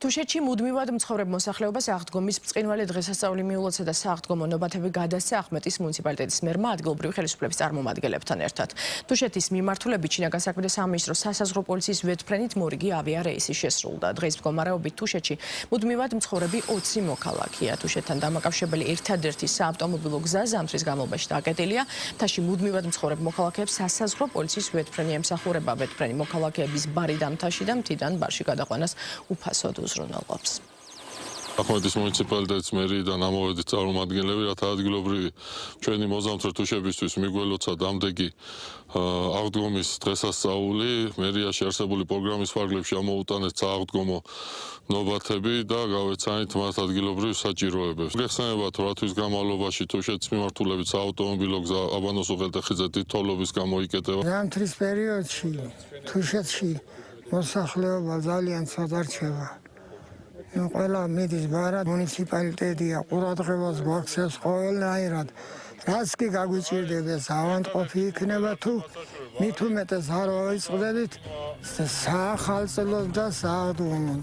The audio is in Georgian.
თუშეთში მუდმივად მცხოვრებ მოსახლეობას აღდგომის ბრწყინვალე დღესასწაული მიულოცა და სააღდგომო ნობათები გადასცა ახმეტის მუნიციპალიტეტის მერმა ადგილობრივი ხელისუფლების წარმომადგენლებთან ერთად. თუშეთის მიმართულებით შინაგან საქმეთა სამინისტროს სასაზღვრო პოლიციის ვეთფრენით მორიგი ავიარეისი შესრულდა. დღეს მდგომარეობით თუშეთში მუდმივად მცხოვრები 20 მოქალაქეა. თუშეთთან დამაკავშირებელი ერთადერთი საავტომობილო გზა ზამთრის განმავლობაში დაკეტილია. მთაში მუდმივად მცხოვრებ მოქალაქეებს სასაზღვრო პოლიციის ვეთფრენი ემსახურება. ვეთფრენი მოქალაქეების ბარიდან მთაში და მთიდან ბარში გადაყვანას უფასოდ უზრუნველყოფს. ახმეტის მუნიციპალიტეტის მერიიდან ამოვედით წარმომადგენლები, რათა ადგილობრივი ჩვენი მოზამთრე თუშებისთვის მიგველოცა დამდეგი აღდგომის დღესასწაული. მერიაში არსებული პროგრამის ფარგლებში ამოუტანეთ სააღდგომო ნობათები და გავეცანით მათ ადგილობრივ საჭიროებებს. გეხსენებათ, რა თვის განმავლობაში თუშეთის მიმართულებით საავტომობილო გზა აბანოს უღელტეხიძე დიდ თოვლობის გამო იკეტება. ზამთრის პერიოდში თუშეთში მოსახლეობა ძალიან ცოტა რჩება. ყველა მიდის ბარად, მუნიციპალიტეტია ყურადღებას გვაქცევს ყველანაირად. რაც კი გაგვიჭირდება ავადმყოფი იქნება თუ მით უმეტეს არ ვაიწყდებით საახალწლოდ და სააღდგომოდ.